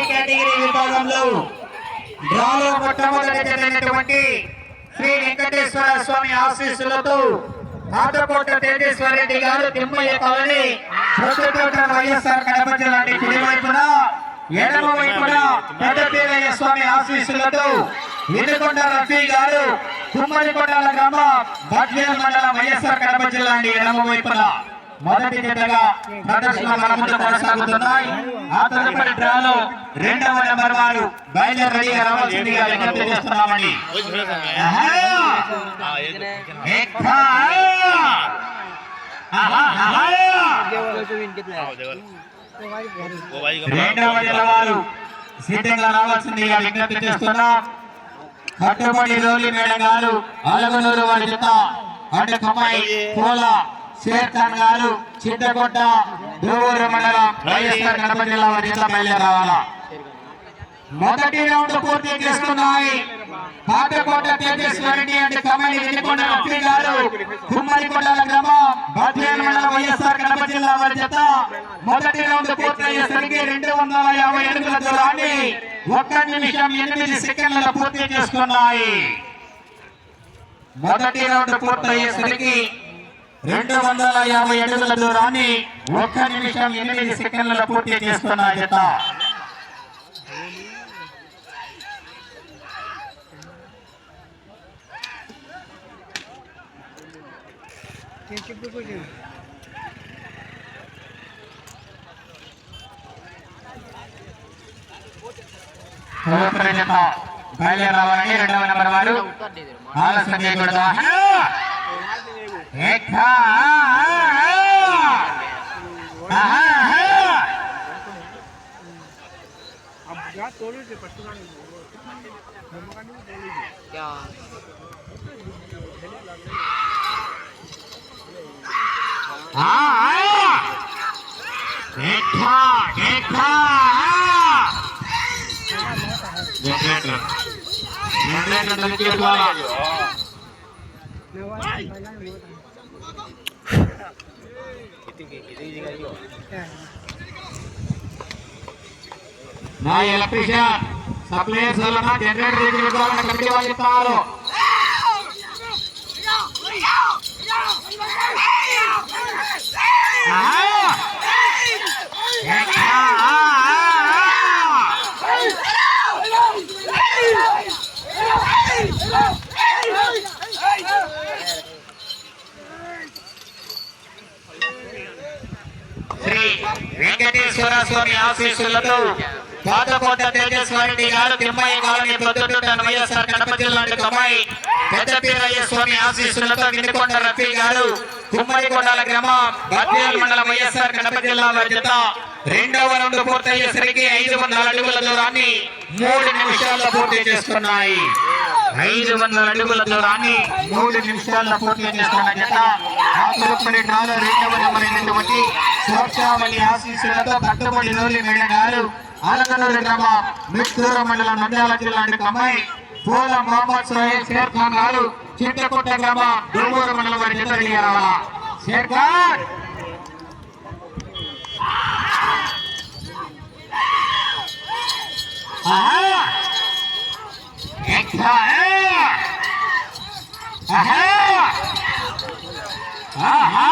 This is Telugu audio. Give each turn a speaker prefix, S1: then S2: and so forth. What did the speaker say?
S1: కేటగిరీ విభాగంలో డ్రాలో మొట్టమొదటి జరిగినటువంటి శ్రీ వెంకటేశ్వర స్వామి ఆశీస్సులతో ఆటకోట తేజేశ్వర రెడ్డి గారు తిమ్మయ్య కాలనీ ప్రొద్దుటూట వైఎస్ఆర్ కడప జిల్లా కుడి వైపున ఎడమ వైపున పెద్దపీరయ్య స్వామి ఆశీస్సులతో వినుకొండ రఫీ గారు కుమ్మరికొండల గ్రామం బద్వేల్ మండలం వైఎస్ఆర్ కడప జిల్లా ఎడమ వైపున మొదటి జతగా ప్రదర్శన మనముందు కొనసాగుతున్నాయి. ఆ తదుపరి డ్రాలో రెండవ నెంబర్ వారు బయలుదేరి రెడీగా రావాల్సిందిగా విజ్ఞప్తి చేస్తున్నామని. రెండవ జత వారు సిద్ధంగా రావాల్సిందిగా విజ్ఞప్తి చేస్తున్నాం. కట్టుబడి రోలి మేడం గారు అలగనూరు వారి జత అడ్డ కమ్మాయి పూల షేర్ ఖాన్ గారు చిట్టకొట్ట దూరు మండలం వైఎస్ఆర్ కడప జిల్లా వారి జత బయలుదేరావాలా. మొదటి రౌండ్ పూర్తి చేసుకున్నాయి. కాటకోట తేజేశ్వరరెడ్డి అండ్ కమ్మని వినుకొండ రఫీ గారు కుమ్మరికొండల గ్రామం బద్వేల్ మండలం వైఎస్ఆర్ కడప జిల్లా వారి జత మొదటి రౌండ్ పూర్తయ్యేసరికి 250 అడుగుల దూరాన్ని 1 నిమిషం 8 సెకండ్ల పూర్తి చేసుకున్నాయి. మొదటి రౌండ్ పూర్తయ్యేసరికి 250 అడుగుల దూరాన్ని 1 నిమిషం 8 సెకండ్ల పూర్తి చేసుకున్న జత. బయలుదేరి రావాలని రెండవ నెంబర్ వారు ఆలస్యం చేయకూడదు. నా ఎలక్ట్రీషియన్ సప్లైయర్స్ జనరేటర్ కమిటీ వాళ్ళు చెప్తారు. శ్రీ వెంకటేశ్వర స్వామి ఆశీస్సులతో కాటకోట తేజేశ్వరరెడ్డి గారు తిమ్మయ్య కాలనీ ప్రొద్దుటూట వైఎస్ఆర్ కడప జిల్లా కమ్మాయి పెద్దపీరయ్య స్వామి ఆశీస్సులతో వినుకొండ రఫీ గారు కుమ్మరికొండల గ్రామం బద్వేల్ మండలం వైఎస్ఆర్ కడప జిల్లా జత రెండవ రౌండ్ పూర్తయ్యేసరికి 500 అడుగుల దూరాన్ని 3 నిమిషాల్లో పూర్తి చేసుకున్నాయి. 500 అడుగుల దూరాన్ని 3 నిమిషాల్లో పూర్తి చేసుకున్న జత ఆ తదుపరి డ్రాలో రెండవ నెంబర్ అయినటువంటి సోక్షావళి ఆశీస్సులతో కట్టుబడి నూలి మేడ గారు ఆలగనూరు గ్రామం మిట్కూరు మండలం నంద్యాల జిల్లా కమ్మాయి పూల మొహమ్మద్ సోహెల్ షేర్ ఖాన్ గారు చిట్టకొట్ట గ్రామం దూరు మండలం వారి జత రెడీ రావాలా. షేర్ ఖాన్ ఆహా